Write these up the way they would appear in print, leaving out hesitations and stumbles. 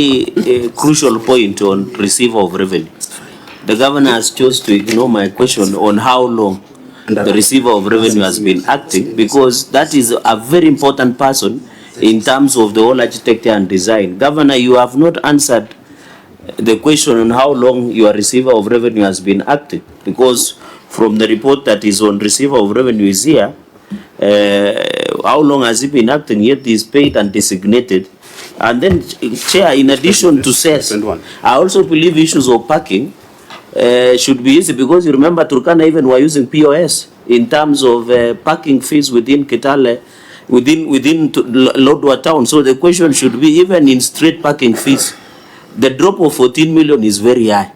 A crucial point on receiver of revenue. The governor has chose to ignore my question on how long the receiver of revenue has been acting, because that is a very important person in terms of the whole architecture and design. Governor, you have not answered the question on how long your receiver of revenue has been acting, because from the report that is on receiver of revenue is here, how long has he been acting, yet he is paid and designated. And then, Chair, in addition to sales, I also believe issues of parking should be easy, because you remember Turkana even were using POS in terms of parking fees within Kitale, within Lodwar town. So the question should be, even in street parking fees, the drop of 14 million is very high,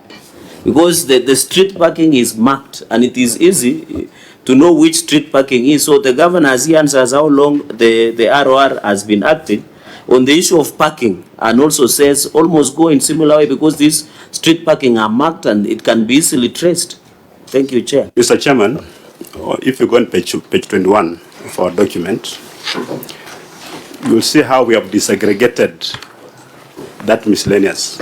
because the street parking is marked and it is easy to know which street parking is. So the governor, as he answers how long the ROR has been acting on the issue of parking, and also says almost go in similar way, because these street parking are marked and it can be easily traced. Thank you, Chair. Mr. Chairman, if you go on page 21 of our document, you'll see how we have disaggregated that miscellaneous.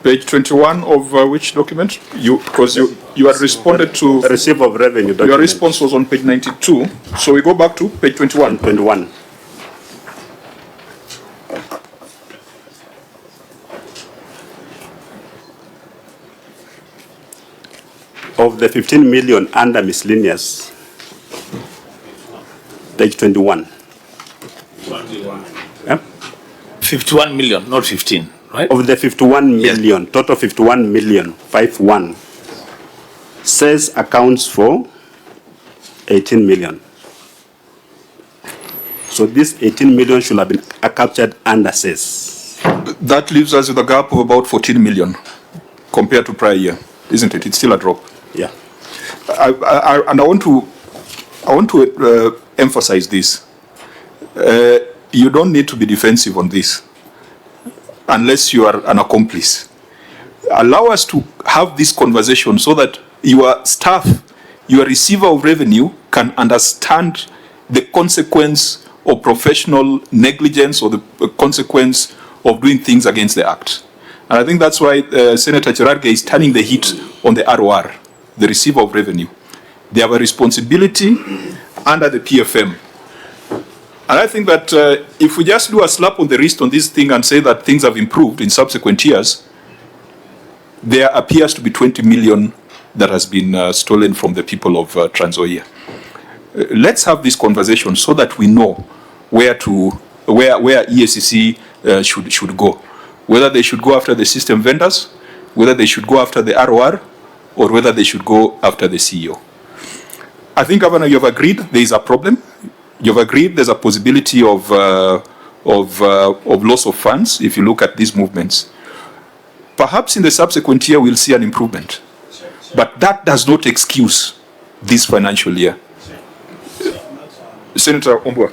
Page 21 of which document? Because you had responded to the receiver of revenue document. Your response was on page 92. So we go back to page 21. 21. Of the 15 million under miscellaneous, page 21. 21. Yeah? 51 million, not 15, right? Of the 51 million, yes. Total 51 million, 51, says accounts for 18 million. So this 18 million should have been captured under says. That leaves us with a gap of about 14 million compared to prior year, isn't it? It's still a drop. Yeah. And I want to emphasize this. You don't need to be defensive on this unless you are an accomplice. Allow us to have this conversation so that your staff, your receiver of revenue, can understand the consequence of professional negligence or the consequence of doing things against the Act. And I think that's why Senator Cherargei is turning the heat on the ROR, the receiver of revenue. They have a responsibility under the PFM. And I think that if we just do a slap on the wrist on this thing and say that things have improved in subsequent years, there appears to be 20 million that has been stolen from the people of Trans Nzoia. Let's have this conversation so that we know where EACC should go. Whether they should go after the system vendors, whether they should go after the ROR, or whether they should go after the CEO. I think, Governor, you have agreed there is a problem. You have agreed there's a possibility of loss of funds if you look at these movements. Perhaps in the subsequent year we'll see an improvement. But that does not excuse this financial year. Senator Ombwa.